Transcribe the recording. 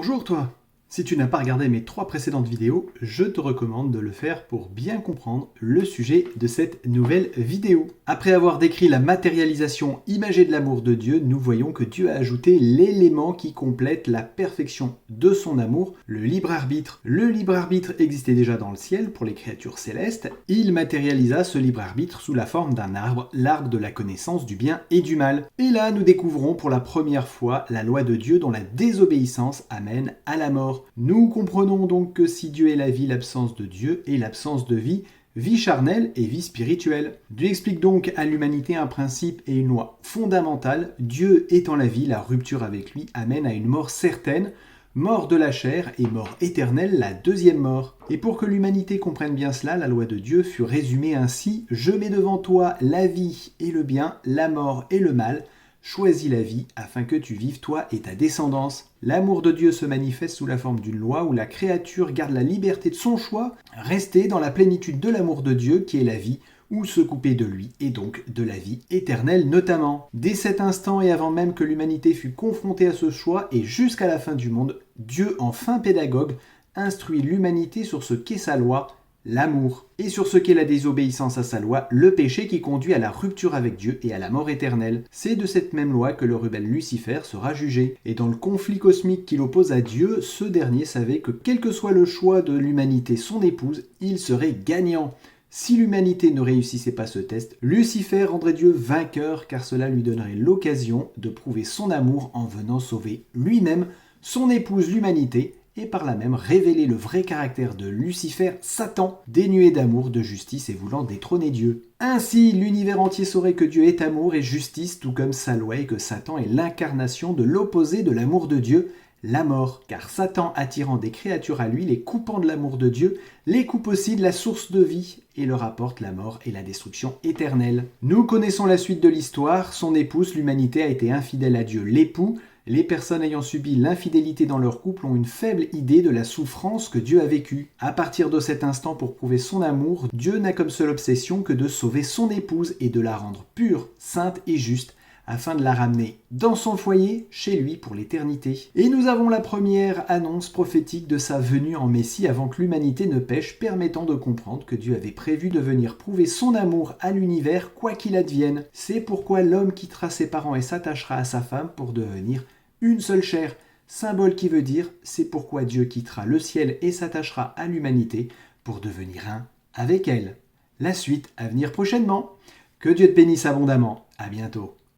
Bonjour toi! Si tu n'as pas regardé mes 3 précédentes vidéos, je te recommande de le faire pour bien comprendre le sujet de cette nouvelle vidéo. Après avoir décrit la matérialisation imagée de l'amour de Dieu, nous voyons que Dieu a ajouté l'élément qui complète la perfection de son amour, le libre arbitre. Le libre arbitre existait déjà dans le ciel pour les créatures célestes. Il matérialisa ce libre arbitre sous la forme d'un arbre, l'arbre de la connaissance du bien et du mal. Et là, nous découvrons pour la première fois la loi de Dieu dont la désobéissance amène à la mort. Nous comprenons donc que si Dieu est la vie, l'absence de Dieu est l'absence de vie, vie charnelle et vie spirituelle. Dieu explique donc à l'humanité un principe et une loi fondamentale. Dieu étant la vie, la rupture avec lui amène à une mort certaine, mort de la chair et mort éternelle, la deuxième mort. Et pour que l'humanité comprenne bien cela, la loi de Dieu fut résumée ainsi: je mets devant toi la vie et le bien, la mort et le mal. Choisis la vie afin que tu vives toi et ta descendance. L'amour de Dieu se manifeste sous la forme d'une loi où la créature garde la liberté de son choix, rester dans la plénitude de l'amour de Dieu qui est la vie, ou se couper de lui et donc de la vie éternelle notamment. Dès cet instant et avant même que l'humanité fût confrontée à ce choix et jusqu'à la fin du monde, Dieu, en fin pédagogue, instruit l'humanité sur ce qu'est sa loi, l'amour, et sur ce qu'est la désobéissance à sa loi, le péché qui conduit à la rupture avec Dieu et à la mort éternelle. C'est de cette même loi que le rebelle Lucifer sera jugé. Et dans le conflit cosmique qu'il oppose à Dieu, ce dernier savait que quel que soit le choix de l'humanité, son épouse, il serait gagnant. Si l'humanité ne réussissait pas ce test, Lucifer rendrait Dieu vainqueur car cela lui donnerait l'occasion de prouver son amour en venant sauver lui-même son épouse l'humanité et par là même révéler le vrai caractère de Lucifer, Satan, dénué d'amour, de justice et voulant détrôner Dieu. Ainsi, l'univers entier saurait que Dieu est amour et justice, tout comme sa loi, et que Satan est l'incarnation de l'opposé de l'amour de Dieu, la mort. Car Satan, attirant des créatures à lui, les coupant de l'amour de Dieu, les coupe aussi de la source de vie et leur apporte la mort et la destruction éternelle. Nous connaissons la suite de l'histoire. Son épouse, l'humanité, a été infidèle à Dieu, l'époux. Les personnes ayant subi l'infidélité dans leur couple ont une faible idée de la souffrance que Dieu a vécue. À partir de cet instant, pour prouver son amour, Dieu n'a comme seule obsession que de sauver son épouse et de la rendre pure, sainte et juste, afin de la ramener dans son foyer, chez lui pour l'éternité. Et nous avons la première annonce prophétique de sa venue en Messie avant que l'humanité ne pêche, permettant de comprendre que Dieu avait prévu de venir prouver son amour à l'univers, quoi qu'il advienne. C'est pourquoi l'homme quittera ses parents et s'attachera à sa femme pour devenir une seule chair, symbole qui veut dire c'est pourquoi Dieu quittera le ciel et s'attachera à l'humanité pour devenir un avec elle. La suite à venir prochainement. Que Dieu te bénisse abondamment. À bientôt.